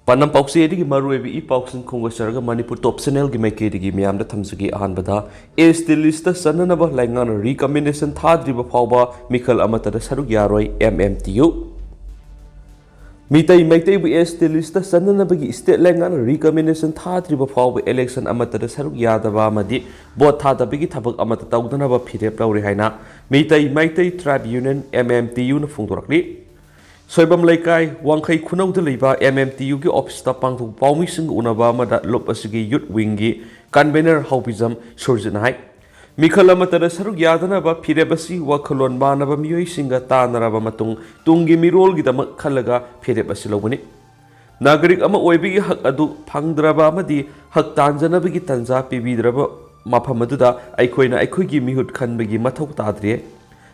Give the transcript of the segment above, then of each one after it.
Panam Pauxi Maruevi E Pauxin Congressarga Manipur Top Senel Gimeke Miyam the Tamsaki Ahanbada is the list of Sananaba Langan recombination Tadriba Pauba Mikal Amata Saruk Yaroi MMTU. Mitai Mate is the list of Sananabagi State Langan recombination Tadriba Pauba election Amata Saruk Yadava Madi, Botata Bigi Tabak Amata Taudanaba Pite Plaurihana, Mitai Mate Tribe Union MMTU Fundurakli. Soibam Laikai, Wankai Kuno deliver MMTU office tapang to Paumising Unabama that Lopasigi Youth Wingi, Convener Hopism, Surgeon High. Mikalamata Saruk Yadanaba, Pirebasi, Wakalon Banaba Mui Singa Tanaraba Matung, Tungi Mirol Gidama Kalaga, Pirebasilowini. Nagarik Ama Oibi Hak Adu, Pangdraba Madi, Hak Tanzanabigi Tanza, Pibidraba, Mapamaduda, Aikoina Aikogi Mihut Kanbegi Matok Tadri.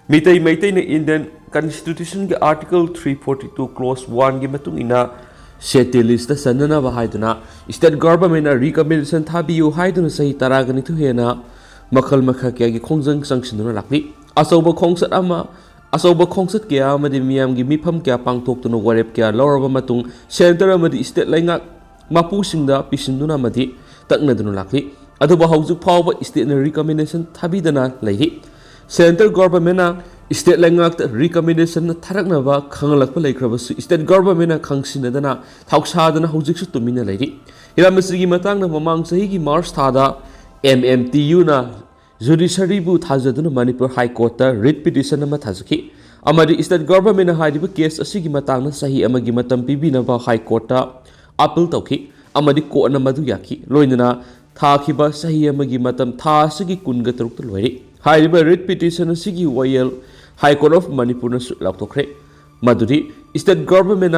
Mitai Maitai Indian Constitution ke Article 342 Clause 1 ke matung ina sete list sanana ba haiduna state government na recommendation thabiu haiduna sahi taragani thu hena makhal makha kya gi khongjang sangsinduna lakni asoba khongsat ama asoba khongsat kya amadi miyam gi mifam kya pangthok tuna warep kya loraba matung center amadi state lainga mapu singda pisinduna amadi taknaduna lakni aduba haujuk phawba state na recommendation thabidana lairi Central government state language recommendation Taraknava Kangalakpa Lakrabasu, state government Kangsinadana, Tauxadana Hosik Tumina lady. Hiramasi Matang Mamang Sahigi Mars Tada, MMTU na Judiciary Boot Hazaduna Manipur High Court, writ petition Matazaki. Amadi state government Hadiba case a Sigimatana Sahi Amagimatam Pibinava High Court, Apple Toki, Amadi Ko Namaduyaki, Loinana, Takiba Sahi Amagimatam, Tasigi Kungatruk the lady. High writ petition Sigi Wayel High Court of Manipur Laptokre Maduri state government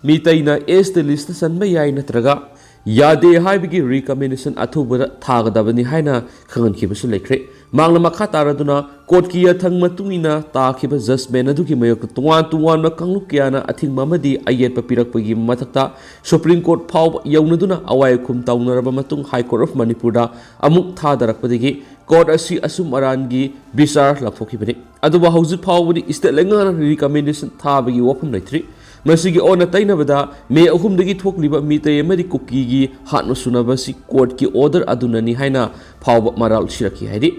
Mitaina is the list San Mayai Natraga Yade Haibigi recommendation Atubura Tagadabani Haina Kangan Kibasu Lekre Mangla Makataraduna Court Kia Tang Matumina Takiba Zas Benaduki Mayok Tuan Makangukiana Ating Mamadi Ayet Papirak Pagi Matata Supreme Court Pau Yaunaduna Awai Kum Taunarabamatung High Court of Manipura Amuk Tadarakpadigi Court asi asum arangi bisar lapthokibani aduba hauzik phawbani state lenga recommendation thabagi wafam laitri masigi ona tainabada me ahumdagi thokliba mitay amadi kuki gi hatno sunabasi court ki order adunani haina phawba maral siraki haidi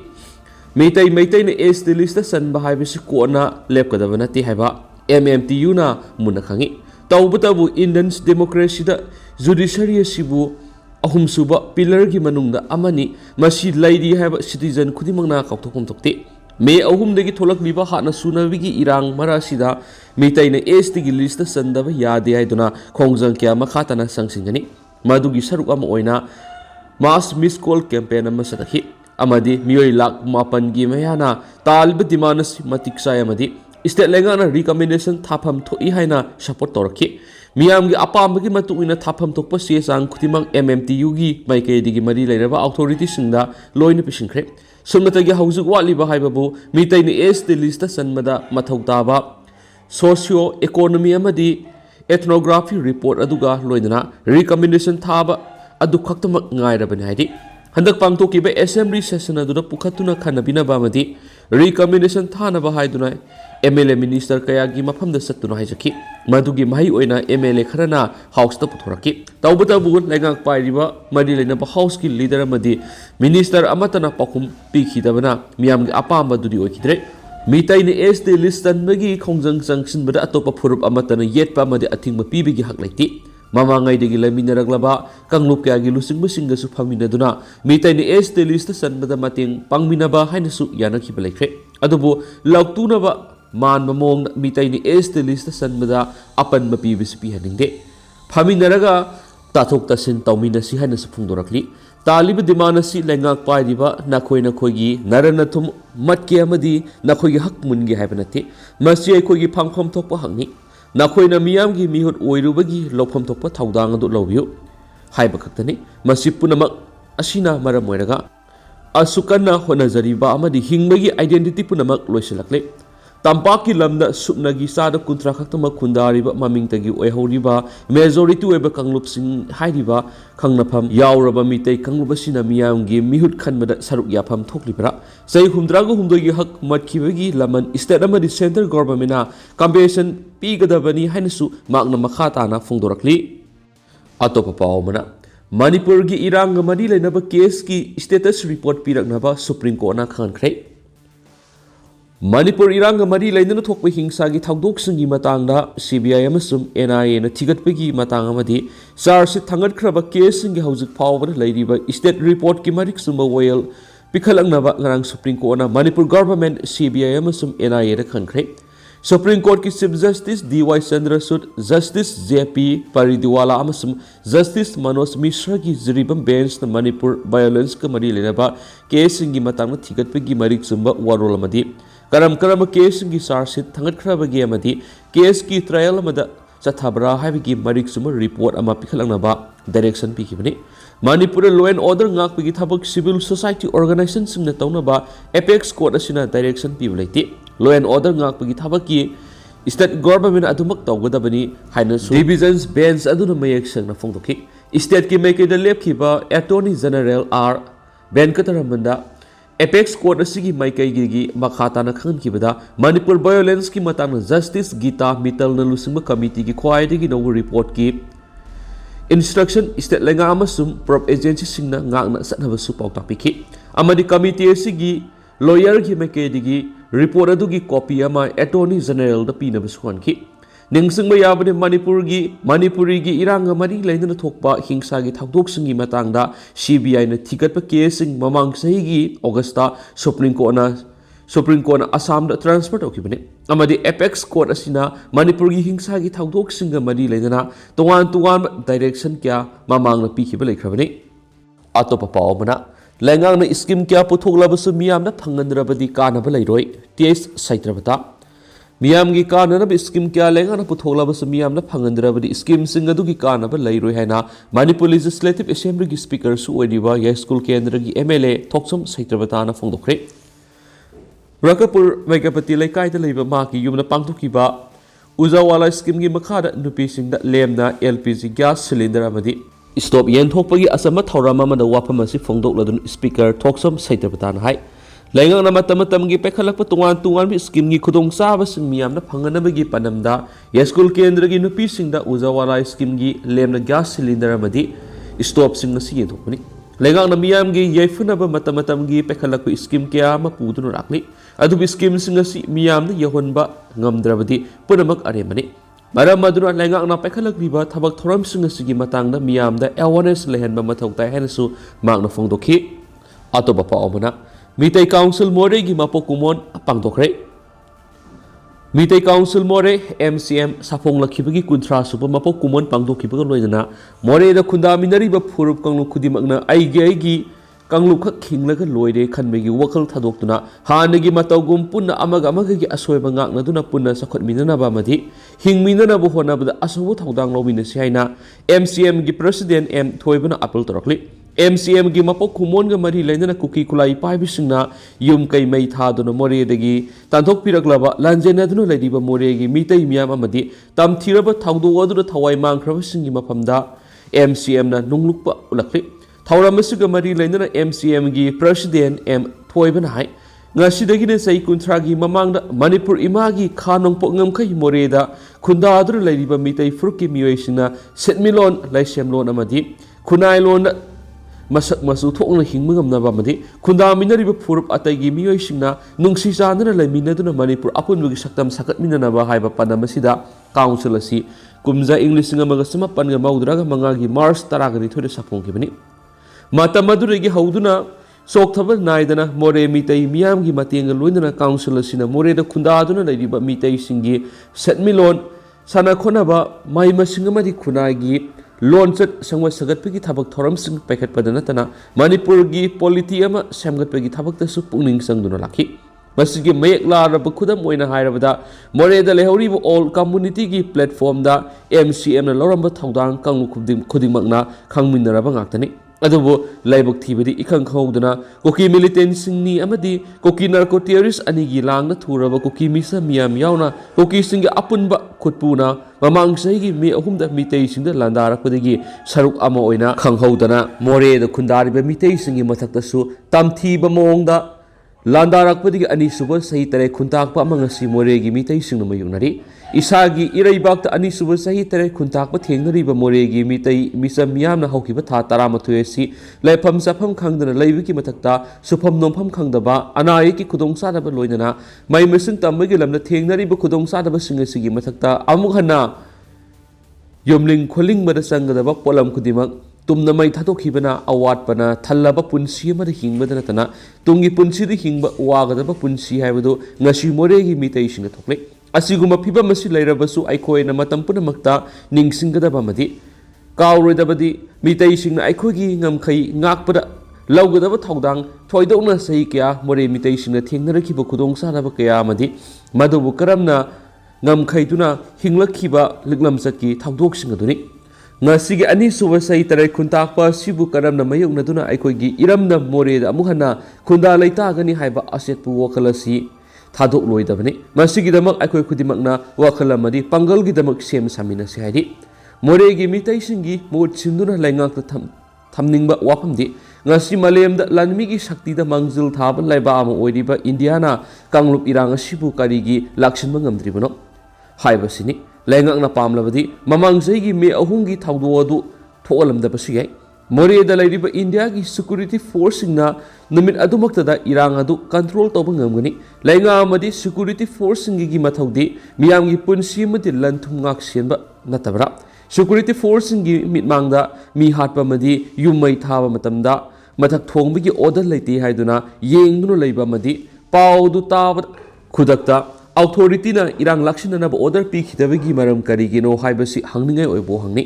mitay ne es the list san ba haibisi kona lepkadabana ti haiba MMTU na munakhangi tawbutabu Indian democracy da judiciary sibu ahum suba pillar ki manungda amani masi laidi haba citizen khudimangna kauthokum tokte me ahum degi tholak liba hana sunabigi irang marasida mitai na ST gi list sandaba yade haiduna khongjang kya makhatana sangsingani madugi saruk ama oina mass miss call campaign ama sadakhi amadi miyoi lak mapan gi mayana talba dimanas matiksa amadi state lengana recommendation thapam thoi haina support torki Miyam gi apambagi matuina thapam tokpa siasang kutimang MMTU gi maike digi mari leiraba authority singda loina pisingkhre sumnata gi haujuk waliba haibabu mitai ni the list sanmada mathautaba socio economy amadi ethnography report aduga loinana recommendation thaba adu khaktamak ngairabani haidi handak pangtokiba assembly session aduna pukhatuna khanabina bamadi recommendation thana ba haiduna MLA minister kayagi mafamda satuna haijaki madugi mahi oina MLA kharana house ta puthoraki tawbata bu lengang pairiba madi lena ba house ki leader amadi minister amatana pakum pikhidabana miyam gi apamba dudi oikidre mitai ni ST list tanbagi khongjang sangsin bada atopa phurup amatana yetpa amadi athingma pibigi hak laiti mamangai degi laminaraglaba kanglup kya gi lusing musinga su phaminaduna mitai ni ST list sanbada mating pangminaba hainasu yanaki balekre adubu lautuna ba man mamong mitai ni ST list sanbada apan mapi bisipi haningde phaminaraga tathok tasin tawmina si haina su phungdorakli talib dimanasi lengak pairiba nakhoi gi naranathum matke amadi nakhoi gi hak mungi haibanate masi khoi gi phangpham thokpa hangni nakhoi miyam gi mihut oirubagi lofam thokpa thaudang adu lawbiu haiba khaktani masi punamak asina maram moiraga asukana honajariba amadi hingbagi identity punamak loisilakle Tampaki lamda supnagi sada kuntra khaktama khundariba mamingtagi oihoriba majority oiba kanglupsing hairiba khangnafam yauraba mitei kanglubasina miyamgi mihut khanmada saruk yafam thoklibra sei humdrago humdogi hak matkibagi laman state amadi central government na compensation pigadabani hainasu makna makhata na phongdorakli ꯑꯇꯣꯞꯄ ꯄꯥꯎ ꯑꯃꯅ ꯃꯅꯤꯄꯨꯔꯒꯤ ꯏꯔꯥꯡꯒ ꯃꯔꯤ ꯂꯩꯅꯕ ꯀꯦꯁꯀꯤ states report ꯄꯤꯔꯛꯅꯕ supreme ꯀꯣꯔꯠꯅ ꯈꯪꯍꯟꯈ꯭ꯔꯦ꯫ Manipur ꯏꯔꯥꯡꯒ ꯃꯔꯤ ꯂꯩꯅꯅ ꯊꯣꯛꯄ ꯍꯤꯡꯁꯥꯒꯤ ꯊꯧꯗꯣꯛꯁꯤꯡꯒꯤ ꯃꯇꯥꯡꯗ CBI ꯑꯃꯁꯨꯡ NIAꯅ ꯊꯤꯒꯠꯄꯒꯤ ꯃꯇꯥꯡ ꯑꯃꯗꯤ ꯆꯥꯔꯖꯁꯤꯠ ꯊꯥꯡꯒꯠꯈ꯭ꯔꯕ ꯀꯦꯁꯁꯤꯡꯒꯤ ꯍꯧꯖꯤꯛ ꯐꯥꯎꯕꯗ ꯂꯩꯔꯤꯕ ꯁ꯭ꯇꯦꯠ ꯔꯤꯄꯣꯔꯠꯀꯤ ꯃꯔꯤꯛ ꯆꯨꯝꯕ ꯋꯥꯌꯦꯜ ꯄꯤꯈꯠꯂꯛꯅꯕ ꯉꯔꯥꯡ ꯁꯨꯄ꯭ꯔꯤꯝ ꯀꯣꯔꯠꯅ ꯃꯅꯤꯄꯨꯔ ꯒꯚꯔꯟꯃꯦꯟꯠ, CBI ꯑꯃꯁꯨꯡ NIAꯗ ꯈꯪꯈ꯭ꯔꯦ꯫ ꯁꯨꯄ꯭ꯔꯤꯝ ꯀꯣꯔꯠꯀꯤ chief justice D.Y. Chandrachud, justice J.P. Paridiwala ꯑꯃꯁꯨꯡ ꯖꯁꯇꯤꯁ Manoj Mishraꯒꯤ ꯖꯨꯔꯤꯕ ꯕꯦꯟꯆꯅ ꯃꯅꯤꯄꯨꯔ ꯚꯥꯏꯑꯣꯂꯦꯟꯁꯀ ꯃꯔꯤ ꯂꯩꯅꯕ ꯀꯦꯁꯁꯤꯡꯒꯤ ꯃꯇꯥꯡꯗ ꯊꯤꯒꯠꯄꯒꯤ ꯃꯔꯤꯛ ꯆꯨꯝꯕ ꯋꯥꯔꯣꯜ ꯑꯃꯗꯤ ꯀꯔꯝꯕ ꯀꯦꯁꯁꯤꯡꯒꯤ ꯆꯥꯔꯖꯁꯤꯠ ꯊꯥꯡꯒꯠꯈ꯭ꯔꯕꯒꯦ ꯑꯃꯗꯤ ꯀꯦꯁꯀꯤ ꯇ꯭ꯔꯥꯌꯦꯜ ꯑꯃꯗ ꯆꯠꯊꯕ꯭ꯔꯥ ꯍꯥꯏꯕꯒꯤ ꯃꯔꯤꯛ ꯆꯨꯝꯕ ꯔꯤꯄꯣꯔꯠ ꯑꯃ ꯄꯤꯈꯠꯂꯛꯅꯕ ꯗꯥꯏꯔꯦꯛꯁꯟ ꯄꯤꯈꯤꯕꯅꯤ꯫ ꯃꯅꯤꯄꯨꯔꯗ ꯂꯣ ꯑꯦꯟ ꯑꯣꯔꯗꯔ ꯉꯥꯛꯄꯒꯤ ꯊꯕꯛ ꯁꯤꯚꯤꯜ ꯁꯣꯁꯥꯏꯇꯤ ꯑꯣꯔꯒꯅꯥꯏꯖꯦꯁꯟꯁꯤꯡꯅ ꯇꯧꯅꯕ ꯑꯦꯄꯦꯛꯁ ꯀꯣꯔꯠ ꯑꯁꯤꯅ ꯗꯥꯏꯔꯦꯛꯁꯟ ꯄꯤꯕ ꯂꯩꯇꯦ꯫ ꯂꯣ ꯑꯦꯟ ꯑꯣꯔꯗꯔ ꯉꯥꯛꯄꯒꯤ ꯊꯕꯛꯀꯤ ꯁ꯭ꯇꯦꯠ ꯒꯚꯔꯟꯃꯦꯟꯠ ꯑꯗꯨꯃꯛ ꯇꯧꯒꯗꯕꯅꯤ ꯍꯥꯏꯅꯁꯨ ꯗꯤꯚꯤꯖꯟ ꯕꯦꯟꯆ ꯑꯗꯨꯅ ꯃꯌꯦꯛ ꯁꯦꯡꯅ ꯐꯣꯡꯗꯣꯛꯈꯤ꯫ ꯁ꯭ꯇꯦꯠꯀꯤ ꯃꯥꯏꯀꯩꯗ ꯂꯦꯞꯈꯤꯕ attorney general R. ꯚꯦꯟꯀꯇꯔꯃꯟꯗ apex coat ꯑꯁꯤꯒꯤ ꯃꯥꯏꯀꯩꯒꯤ ꯃꯈꯥ ꯇꯥꯅ ꯈꯪꯍꯟꯈꯤꯕꯗ ꯃꯅꯤꯄꯨꯔ ꯚꯥꯏꯑꯣꯂꯦꯟꯁꯀꯤ ꯃꯇꯥꯡꯗ ꯖꯁꯇꯤꯁ ꯒꯤꯇꯥ ꯃꯤꯠꯇꯜꯅ ꯂꯨꯆꯤꯡꯕ ꯀꯃꯤꯇꯤꯒꯤ ꯈ꯭ꯋꯥꯏꯗꯒꯤ ꯅꯧꯕ ꯔꯤꯄꯣꯔꯠꯀꯤ instruction state lenga amasum prop agency singna ngakna satnabasu pautak piki amadi committee asigi lawyer gi makedigi report adugi copy ama attorney general da pinabasu hanki ningsingba yabane manipuri gi iranga mari lainana thokpa hingsa gi thakdok singi matangda CBI na thigatpa case sing mamang sahi gi augusta Supreme Court na Assam da transfer tokibane amadi apex court asina Manipur gi hingsa gi thakdok singa mari lainana tuan direction kya mamang na pikhiba leikhrabane atopa pawmana lengang na scheme kya puthoklabasu miyam na phangandrabadi kanaba leiroi ts saitrabata Miyam gi kanaba scheme kya lengang na puthoklabasu miyam na phangandrabadi scheme singa du gi kanaba leiroi haina Manipur Legislative Assembly gi speaker su oidiba ya school kendra gi MLA thoksom saitrabata na phongdokre Rakapur Megapati Laikai the Labor Maki Yumna Pangtukiba Uzawala scheme gi Makada Nupising that Lemna LPG gas cylinder amadi Stop Yen Tokpagi Asama Taurama the Wapamasi Fongdok Ladun speaker Toksum Saitapatan High Langang Namatamatami Pekalapa Tuan scheme gi Kudong Savas and Miyam the Panganabagi Panamda Yaskul Kendragi Nupising that Uzawala scheme gi Lemna gas cylinder amadi Stop Sing the Sea Topani Langang Miyam gi Yefunaba Matamatamgi Pekalaku scheme Kiama Pudun Rakli Adubi scheme singasi Miyam the Yahonba Ngamdravadi Punamak Aremani. Madam Madura Langang na Pekalak Viva Tabak Thoram Singasi Matang the Miyam the awareness Lehenba Matokta Hensu Magna Fongdoki Atobapa Omana Mitay Council More Gimapokumon Apangdokre Mitay Council More MCM Sapong Lakibagi Kuntra Supermapo Kumon Pangdokiba Loidana More the Kundaminariba Purup Kanglu Kudimagna Aigi Kangluka Kinglaga Loide Kanmegi Wakal Tadoktuna Hanagi Matagum Puna Amagamaga Aswebangak Naduna Puna Sakot Minana Bamadi Hing Minana Bohona the Asawu Tadang Lobina Siana MCM gi President M Toibana Apple Torokli MCM gi Mapo Kumonga Mari Lena Kuki Kulai Pibisina Yum Kai Mai Taduna More degi Tantok Piraglava Lanjanaduna Ladiba Moregi Mita Miyam Amadi Tam Tiraba Taudu Wadu Tawai Man Kravasing Mapamda MCM na Nunglupa Ulakli Tauramasuga Mari Lena MCM gi President M Toiban Hai Nasidagina Sai Kuntragi Mamanga Manipur Imagi Kanong Pongam Kai Moreda Kundadru Ladiba Mitay Fruki Muashina Setmilon Laisemlon Amadi Kunailon Masak Masu Tong Hingmam Navamadi Kundaminariba Purup Atagi Muashina Nungsi Zana Laminaduna Manipur Apun Saktam Sakat Minanava Haiba Panamasida Council Asi Kumza English Singamasama Panga Maudraga Mangagi Mars Taragani to the Sapong Gibani Matamadurigi Hauduna Soktaba Naidana More Mitay Miyam gi Matinga Luina Council Sina More the Kundaduna Ladiba Mitay Singi Setmilon Sana Konaba Maima Singamadi Kunagi Launchit Sangwa Sagatpigi Tabak Thoram Sing Packet Padanatana Manipur gi Politiama Samgatpagi Tabak the Supuning Sangduna Laki Masigi Mayek La Rabakudam Wina Hirabada More the Lehori all community gi platform da MCM Loramba Taudan Kangu Kudimagna Kangminarabangakani Adubo Laibok Tibidi Ikang Hodana, Kuki militant Singni Amadi, Kuki Narco terrorist Anigi Lang, Turaba, Kuki Misa Miyam Yauna, Kuki Singa Apunba Kutpuna, Mamang Sagi, me whom the mutation the Landara Kudigi, Saruk Amoina, Kang Hodana, More the Kundari mutation in Matakasu, Tam Tiba Monda, Landara Kudigi Anisuba, Saitare Kuntakpa Mangasi Moregi mutation of Mayunari. इसागी इरैबाक अनीसुब सही तरह खुंताक थेंगनरीब मोरेगी मितई Mitcham मियामना हौकिब था 13 लैफम सफम खंगदना लैबकी मथक्ता सुफम नोमफम खंगदबा अनायकी खुदोंसादब लोइनना मै मसिंग तंबगी लमना थेंगनरीब खुदोंसादब सिंगसिगी मथक्ता अमुक हन्ना योमलिंग खोलिंग मद संगदब pollen खुदिमक तुमना मै थादोखिबना अवाटपना थल्लब पुंसी मद हिंगबद नतना Tungi पुंसीद हिंगब वागदब पुंसी हाइबदो ngasi मोरेगी मितैसिंग थोक्ले असिगुम फिबम असि लैरबसु अइखोयना मतम पुनमक्ता निंगसिंगदबा मदि काउरोदबदि मितैसिंगना अइखोगी ngमखै ngakpada लौगदब थौदांग थोइदौना सही क्या मोरे मितैसिंगना थेंगनरखिब खुदोंसादब कया मदि मदुबु करमना ngमखैदुना हिंगलखिबा लिगलमचतकी थौदोकसिंग अदुनि ngasiगी अनीसुब सही तरह खुंताकपा सिबु करमना मयुगनदुना अइखोगी इरमना मोरेदा अमुहना खुंदा लैतागनि हाइबा असेतपु वखलसी थादोक लोइदबने मसिगिदमक अइखोय खुदिमकना वखल अमदि पंगलगिदमक सेम सामिनसे हाइदि मोरेगी मितैसिंगी मोट सिंदुना लैंगाकता थमनिंगबा वाफमदि ngasi malemda lanmigi shakti da mangzil thaba laiba ama oiriba indiana kangluk irang asibu karigi laksinba ngamdribano haibasini laingakna pamlabadi mamangzaigi me ahungi thawdo adu tholamda basigai more da lairiba india gi security force na numit adumakta da irang adu control toba ngamgani lainga amadi security force gi mathaudi miyam gi punsi mati lanthum ngak senba natabra security force gi mitmangda mi hatpa madi yumai thaba matamda mathak thongbigi order leiti haiduna yengduna leiba madi paudu tab khudakta authority na irang lakshina na order pi khidabagi maram karigino haibasi hangningai oibo hangni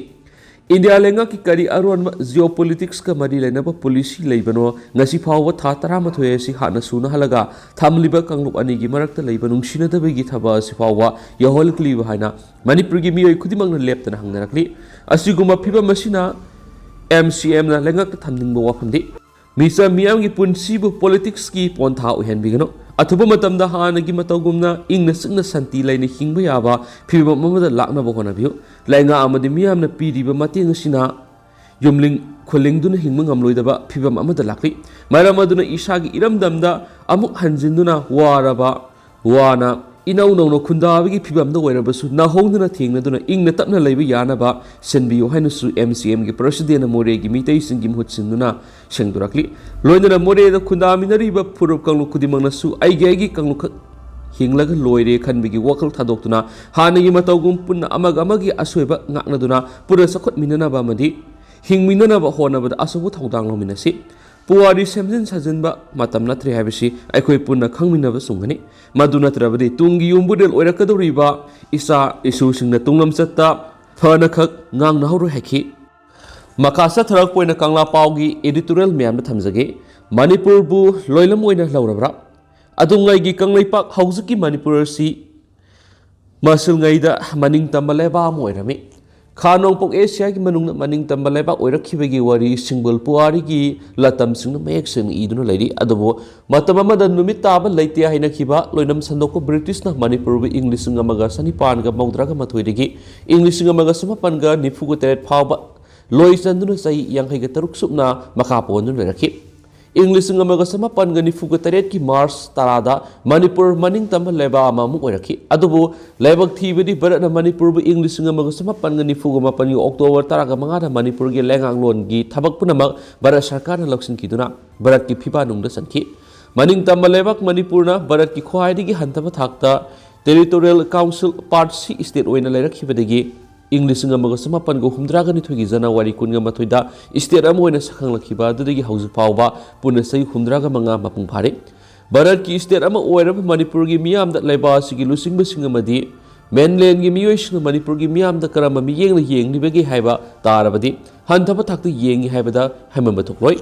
india lenga ki kari aron geopolitics ka mari lenaba policy leibano ngasi phawa tha 13 si hana suna halaga thamliba kanglup ani gi marakta leiba nungsina dabagi thaba si phawa yahol kliba haina manipur gi miyoi khudimang na leptana hangnarakli asiguma phiba masina mcm na lenga ka thamningbo wafamdi misa miyam gi punsibu politics ki pontha uhen bigano अथुब मतमदा हानगी मतगुमना इंगना सिंगना शांति लाइने हिंगबा याबा फिबम ममदा लाकना बखोनाबियो लाइंगा अमदि मियामना पीरिबा मतेंग सिना युमलिंग खोलिंगदुना हिंगम ngamloidaba फिबम अमदा लाकली मरम अदुना इसागी इरमदमदा अमुक हंजिंदुना वाराबा वाना इनौ नौनो खुंदाबगी फिबमदा ओइरबसु नाहोंदुना थेंगनदुना इंगना तपना लैबा यानाबा सेनबियो हाइनसु MCM गी president मोरेगी मितै सिंगी मुहत सिंदुना सेंगदुराकली लोइनना मोरेदा खुंदामिनरिबा फुरुप कंगलु खुदिमंगनसु आइगेगी कंगलु हिंगलग लोइरे खनबिगी वखल थादोक्तुना हानगी मतौगुम पुन्ना अमगी असोइबा ngaknaduna pura sakot minanaba madi hingminanaba honabada asobu thawdang lominasi पुवारी सेमजिन साजिनबा मतम नत्रे हाइबसी अखोय पुन्ना खंगमिनबा सुंगनी मदु नत्रबदि तुंगी युम्बुदेल ओइरकदौरिबा इसा इशुसिंगना तुंगलम चत्ता फनखक ngang nahoro हाइखि मकासा थरक पोइना कांगला पावगी एडिटोरियल म्याम थमजगे मणिपुर बु लोइलम ओइना लौरबरा अदुंगाइगी कंगलैपाक हौजुकी मणिपुर सी मसुलंगाइदा मनिंग तंबलेबा मोइरमी खानोंपोक एशिया की मनुंग मनिंग तंबलेबा ओइरखिबगी वारी सिंगल पुआरी की लतम सिंग मेक सिंग इदुना लैरी अदबो मतम अमदा नुमित ताब लैते हाइनखिबा लोइनम संदोको ब्रिटिश ना मणिपुर बु इंग्लिश सिंगमगा सनिपान गा मौद्रागा मथोइदगी इंग्लिश सिंगमगा समपन गा निफुगो तेरेट फावबा लोइ चंदुना सही यांखैगा तरुक सुपना मखापोन लैरखि इंग्लिश सिंगमगा समपन गा निफुगो तेरेट की मार्च तारादा मणिपुर मनिंग तंब लेबा अमामु ओइरखि अदबो लेबक थीबदी भारत मणिपुर बु इंग्लिश सिंगमगा समपन गा निफुगो मपन गी अक्टोबर तारागा मंगादा मणिपुर गे लेंगांग लोन गी थबक पुनमक भारत सरकार ना लक्ष्य किदुना भारत की फिबा नुंगदा सनखि मनिंग तंब लेबक मणिपुरना भारत की ख्वाइदगी हंतबा थाकता territorial council part C state ओइना लैरखिबदगी इंग्लिश सिंगमगा समपन गो हुमद्रागा निथुगी जनवरी कुनगा मथोइदा स्टेट अम ओइना सखंलखिबा दुदगी हौजु फावबा पुन सही हुमद्रागा मंगा मपुंग फारे भारत की स्टेट अम ओइरब मणिपुर गी मियामदा लैबा सिगी लुसिंगबा सिंगमदि मेनलैंड गी मियोइसिंग मणिपुर गी मियामदा करम मियेंग येंगनिबगे हाइबा तारबदि हंथबा थाकतु येंगी हाइबदा हैमम थोक्लोय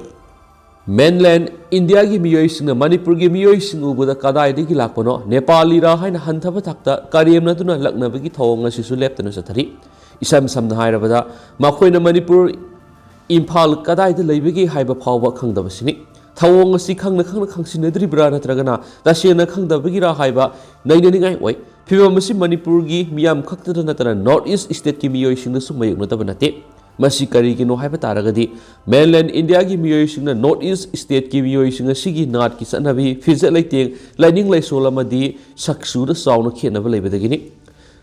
मेनलैंड इंडिया की मियोइसिंग मणिपुर की मियोइसिंग उबदा कदाइदगी लापनो नेपालीरा हाइना हंथबा थाकता कारियमनदुना लक्नबगी थौंग असिसु लेप्तनु सथरी इसम समना हाइरबदा मखोइना मणिपुर इम्फाल कदाइदा लैबगी हाइबा फावबा खंगदबसिनी थौंग असि खंगना खंगसिनद्रिब्रा नत्रगना तसेना खंगदबगिरा हाइबा नैननिगाय ओइ फिबमसि मणिपुर की मियाम खक्तदा नतरा नॉर्थ ईस्ट स्टेट की मियोइसिंगसु मयुगनदब नते मसी करिगिनो हाइबा तारगदि मेनलैंड इंडिया की मियोइसिंगना नॉर्थ ईस्ट स्टेट की मियोइसिंग सिगी नाट की सनबी फिजे लैतेंग लाइनिंग लाइसोल अमदि सक्सुदा साउना खेनबा लैबदगिनी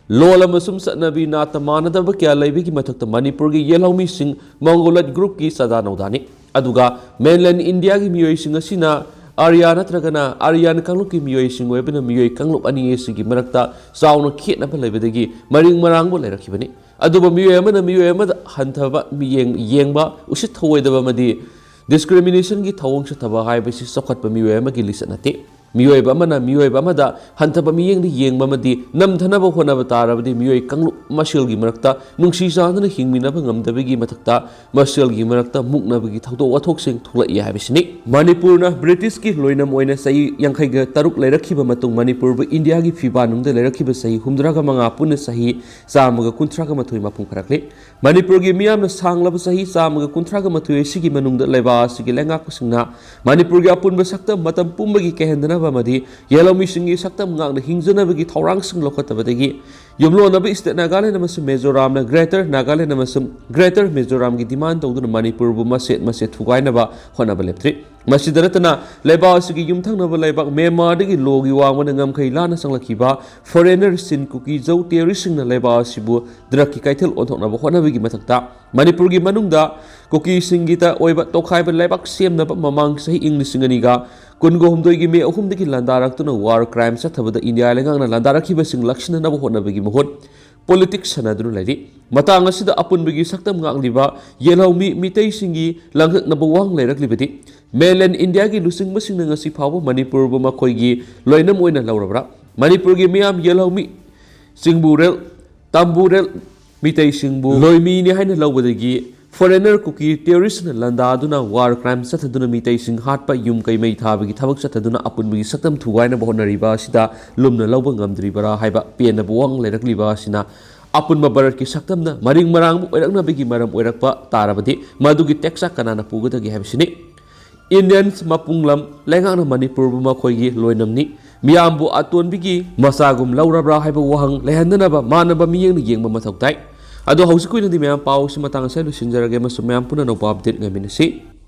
ꯂꯣꯜ ꯑꯃꯁꯨꯡ ꯆꯠꯅꯕꯤ ꯅꯥꯠꯇ ꯃꯥꯟꯅꯗꯕ ꯀꯌꯥ ꯂꯩꯕꯒꯤ ꯃꯊꯛꯇ ꯃꯅꯤꯄꯨꯔꯒꯤ ꯌꯦꯜꯍꯧꯃꯤꯁꯤꯡ ꯃꯪꯒꯣꯂꯠ ꯒ꯭ꯔꯨꯞꯀꯤ ꯆꯥꯗꯥ ꯅꯧꯗꯥꯅꯤ ꯑꯗꯨꯒ ꯃꯦꯟꯂꯦꯟ ꯏꯟꯗꯤꯌꯥꯒꯤ ꯃꯤꯑꯣꯏꯁꯤꯡ ꯑꯁꯤꯅ ꯑꯥꯔꯤꯌꯥ ꯅꯠꯇ꯭ꯔꯒꯅ ꯑꯥꯔꯤꯌꯥꯟ ꯀꯥꯡꯂꯨꯞꯀꯤ ꯃꯤꯑꯣꯏꯁꯤꯡ ꯑꯣꯏꯕꯅ ꯃꯤꯑꯣꯏ ꯀꯥꯡꯂꯨꯞ ꯑꯅꯤ ꯑꯁꯤꯒꯤ ꯃꯔꯛꯇ ꯆꯥꯎꯅ ꯈꯦꯠꯅꯕ ꯂꯩꯕꯗꯒꯤ ꯃꯔꯤꯡ ꯃꯔꯥꯡꯕ ꯂꯩꯔꯛꯈꯤꯕꯅꯤ ꯑꯗꯨꯕꯨ ꯃꯤꯑꯣꯏ ꯑꯃꯅ ꯃꯤꯑꯣꯏ ꯑꯃꯗ ꯍꯟꯊꯕ ꯌꯦꯡꯕ ꯎꯁꯤꯠ ꯊꯧꯑꯣꯏꯗꯕ ꯑꯃꯗꯤ ꯗꯤꯁꯀ꯭ꯔꯤꯃꯤꯅꯦꯁꯟꯒꯤ ꯊꯧꯑꯣꯡ ꯆꯠꯊꯕ ꯍꯥꯏꯕꯁꯤ ꯆꯥꯎꯈꯠꯄ ꯃꯤꯑꯣꯏ ꯑꯃꯒꯤ ꯂꯤꯆꯠ ꯅꯠꯇꯦ ꯃꯤꯑꯣꯏꯕ ꯑꯃꯅ ꯃꯤꯑꯣꯏꯕ ꯑꯃꯗ ꯍꯟꯊꯕ ꯃꯤꯠꯌꯦꯡꯗ ꯌꯦꯡꯕ ꯑꯃꯗꯤ ꯅꯝꯊꯅꯕ ꯍꯣꯠꯅꯕ ꯇꯥꯔꯕꯗꯤ ꯃꯤꯑꯣꯏ ꯀꯥꯡꯂꯨꯞ ꯃꯁꯦꯜꯒꯤ ꯃꯔꯛꯇ ꯅꯨꯡꯁꯤ ꯆꯥꯟꯅꯅ ꯍꯤꯡꯃꯤꯟꯅꯕ ꯉꯝꯗꯕꯒꯤ ꯃꯊꯛꯇ ꯃꯁꯦꯜꯒꯤ ꯃꯔꯛꯇ ꯃꯨꯛꯅꯕꯒꯤ ꯊꯧꯗꯣꯛ ꯋꯥꯊꯣꯛꯁꯤꯡ ꯊꯣꯛꯂꯛꯏ ꯍꯥꯏꯕꯁꯤꯅꯤ ꯃꯅꯤꯄꯨꯔꯅ ꯕ꯭ꯔꯤꯇꯤꯁꯀꯤ ꯂꯣꯏꯅꯝ ꯑꯣꯏꯅ ꯆꯍꯤ 53 ꯂꯩꯔꯛꯈꯤꯕ ꯃꯇꯨꯡ ꯃꯅꯤꯄꯨꯔꯕꯨ ꯏꯟꯗꯤꯌꯥꯒꯤ ꯐꯤꯕꯥꯅꯨꯡꯗ ꯂꯩꯔꯛꯈꯤꯕ ꯆꯍꯤ 65 ꯄꯨꯟꯅ ꯆꯍꯤ 139 ꯃꯄꯨꯡ ꯐꯥꯔꯛꯂꯤ ꯃꯅꯤꯄꯨꯔꯒꯤ ꯃꯤꯌꯥꯝꯅ ꯁꯥꯡꯂꯕ ꯆꯍꯤ 139 ꯑꯁꯤꯒꯤ ꯃꯅꯨꯡꯗ ꯂꯩꯕꯥꯛ ꯑꯁꯤꯒꯤ ꯂꯩꯉꯥꯛꯄꯁꯤꯡꯅ ꯃꯅꯤꯄꯨꯔꯒꯤ ꯑꯄꯨꯟꯕ ꯁꯛꯇꯝ ꯃꯇꯝ ꯄꯨꯝꯕꯒꯤ ꯀꯩꯍꯟꯗꯅꯕ ꯑꯃꯗꯤ ꯌꯦꯜꯍꯧꯃꯤꯁꯤꯡꯒꯤ ꯁꯛꯇꯝ ꯉꯥꯛꯅ ꯍꯤꯡꯖꯅꯕꯒꯤ ꯊꯧꯔꯥꯡꯁꯤꯡ ꯂꯧꯈꯠꯇꯕꯗꯒꯤ ꯌꯨꯝꯂꯣꯟꯅꯕ ꯁ꯭ꯇꯦꯠ ꯅꯥꯒꯥꯂꯦꯟ ꯑꯃꯁꯨꯡ ꯃꯤꯖꯣꯔꯥꯝꯅ ꯒ꯭ꯔꯦꯇꯔ ꯅꯥꯒꯥꯂꯦꯟ ꯑꯃꯁꯨꯡ ꯒ꯭ꯔꯦꯇꯔ ꯃꯤꯖꯣꯔꯥꯝꯒꯤ ꯗꯤꯃꯥꯟ ꯇꯧꯗꯨꯅ ꯃꯅꯤꯄꯨꯔꯕꯨ ꯃꯆꯦꯠ ꯊꯨꯒꯥꯏꯅꯕ ꯍꯣꯠꯅꯕ ꯂꯦꯞꯇ꯭ꯔꯤ ꯃꯁꯤꯗ ꯅꯠꯇꯅ ꯂꯩꯕꯥꯛ ꯑꯁꯤꯒꯤ ꯌꯨꯝꯊꯪꯅꯕ ꯂꯩꯕꯥꯛ ꯃ꯭ꯌꯥꯟꯃꯥꯔꯗꯒꯤ ꯂꯣꯒꯤ ꯋꯥꯡꯃꯗ ꯉꯝꯈꯩ ꯂꯥꯟꯅ ꯆꯪꯂꯛꯈꯤꯕ ꯐꯣꯔꯦꯅꯔ ꯆꯤꯟ ꯀꯨꯀꯤ ꯖꯧ ꯇꯦꯔꯣꯔꯤꯁꯁꯤꯡꯅ ꯂꯩꯕꯥꯛ ꯑꯁꯤꯕꯨ ꯗ꯭ꯔꯒꯀꯤ ꯀꯩꯊꯦꯜ ꯑꯣꯟꯊꯣꯛꯅꯕ ꯍꯣꯠꯅꯕꯒꯤ ꯃꯊꯛꯇ ꯃꯅꯤꯄꯨꯔꯒꯤ ꯃꯅꯨꯡꯗ ꯀꯨꯀꯤꯁꯤꯡꯒꯤꯇ ꯑꯣꯏꯕ ꯇꯣꯈꯥꯏꯕ ꯂꯩꯕꯥꯛ ꯁꯦꯝꯅꯕ ꯃꯃꯥꯡ ꯆꯍꯤ ꯏꯪ 2002ꯒꯤ ꯃꯦ 3ꯗꯒꯤ ꯂꯥꯟꯗꯥꯔꯛꯇꯨꯅ ꯋꯥꯔ ꯀ꯭ꯔꯥꯏꯝ ꯆꯠꯊꯕꯗ ꯏꯟꯗꯤꯌꯥ ꯂꯩꯉꯥꯛꯅ ꯂꯥꯟꯗꯥꯔꯛꯈꯤꯕꯁꯤꯡ ꯂꯛꯁꯤꯟꯅꯅꯕ ꯍꯣꯠꯅꯕꯒꯤ ꯃꯍꯨꯠ ꯄꯣꯂꯤꯇꯤꯛꯁ ꯁꯥꯟꯅꯗꯨꯅ ꯂꯩꯔꯤ ꯃꯇꯥꯡ ꯑꯁꯤꯗ ꯑꯄꯨꯟꯕꯒꯤ ꯁꯛꯇꯝ ꯉꯥꯛꯂꯤꯕ ꯌꯦꯜꯍꯧꯃꯤ ꯃꯤꯇꯩꯁꯤꯡꯒꯤ ꯂꯥꯡꯇꯛꯅꯕ ꯋꯥꯍꯪ ꯂꯩꯔꯛꯂꯤꯕꯗꯤ ꯃꯦꯟꯂꯦꯟ ꯏꯟꯗꯤꯌꯥꯒꯤ ꯂꯨꯆꯤꯡꯕꯁꯤꯡꯅ ꯉꯁꯤ ꯐꯥꯎꯕ ꯃꯅꯤꯄꯨꯔꯕꯨ ꯃꯈꯣꯏꯒꯤ ꯂꯣꯏꯅꯝ ꯑꯣꯏꯅ ꯂꯧꯔꯕ꯭ꯔꯥ ꯃꯅꯤꯄꯨꯔꯒꯤ ꯃꯤꯌꯥꯝ ꯌꯦꯜꯍꯧꯃꯤ ꯆꯤꯡꯕꯨꯔꯦꯜ ꯇꯥꯝꯕꯨꯔꯦꯜ ꯃꯤꯇꯩꯁꯤꯡꯕꯨ ꯂꯣꯏꯃꯤꯅꯤ ꯍꯥꯏꯅ ꯂꯧꯕꯗꯒꯤ ꯐꯣꯔꯦꯅꯔ ꯀꯨꯀꯤ ꯇꯦꯔꯣꯔꯤꯁꯅ ꯂꯥꯟꯗꯥꯗꯨꯅ ꯋꯥꯔ ꯀ꯭ꯔꯥꯏꯝ ꯆꯠꯊꯗꯨꯅ ꯃꯤꯇꯩꯁꯤꯡ ꯍꯥꯠꯄ ꯌꯨꯝ ꯀꯩ ꯃꯩ ꯊꯥꯕꯒꯤ ꯊꯕꯛ ꯆꯠꯊꯗꯨꯅ ꯑꯄꯨꯟꯕꯒꯤ ꯁꯛꯇꯝ ꯊꯨꯒꯥꯏꯅꯕ ꯍꯣꯠꯅꯔꯤꯕ ꯑꯁꯤꯗ ꯂꯨꯝꯅ ꯂꯧꯕ ꯉꯝꯗ꯭ꯔꯤꯕꯔꯥ ꯍꯥꯏꯕ ꯄꯦꯟꯗꯕ ꯋꯥꯍꯪ ꯂꯩꯔꯛꯂꯤꯕ ꯑꯁꯤꯅ ꯑꯄꯨꯟꯕ ꯚꯥꯔꯠꯀꯤ ꯁꯛꯇꯝꯅ ꯃꯔꯤꯡ ꯃꯔꯥꯡꯕ ꯑꯣꯏꯔꯛꯅꯕꯒꯤ ꯃꯔꯝ ꯑꯣꯏꯔꯛꯄ ꯇꯥꯔꯕꯗꯤ ꯃꯗꯨꯒꯤ ꯇꯦꯛꯆ ꯀꯅꯥꯅ ꯄꯨꯒꯗꯒꯦ ꯍꯥꯏꯕꯁꯤꯅꯤ ꯏꯟꯗꯤꯌꯟꯁ ꯃꯄꯨꯡꯂꯝ ꯂꯩꯉꯥꯛꯅ ꯃꯅꯤꯄꯨꯔꯕꯨ ꯃꯈꯣꯏꯒꯤ ꯂꯣꯏꯅꯝꯅꯤ ꯃꯤꯌꯥꯝꯕꯨ ꯑꯇꯣꯟꯕꯤꯒꯤ ꯃꯆꯥꯒꯨꯝ ꯂꯧꯔꯕ꯭ꯔꯥ ꯍꯥꯏꯕ ꯋꯥꯍꯪ ꯂꯩꯍꯟꯗꯅꯕ ꯃꯥꯟꯅꯕ ꯃꯤꯠꯌꯦꯡꯅ ꯌꯦꯡꯕ ꯃꯊꯧ ꯇꯥꯏ ꯑꯗꯣ ꯍꯧꯖꯤꯛ ꯑꯣꯏꯅꯗꯤ ꯃꯌꯥꯝ ꯄꯥꯎ ꯑꯁꯤ ꯃꯇꯥꯡ ꯑꯁꯤꯗ ꯂꯣꯏꯁꯤꯟꯖꯔꯒꯦ ꯑꯃꯁꯨꯡ ꯃꯌꯥꯝ ꯄꯨꯟꯅ ꯅꯧꯕ ꯑꯞꯗꯦꯠ ꯉꯥꯏꯃꯤꯟꯅꯁꯤ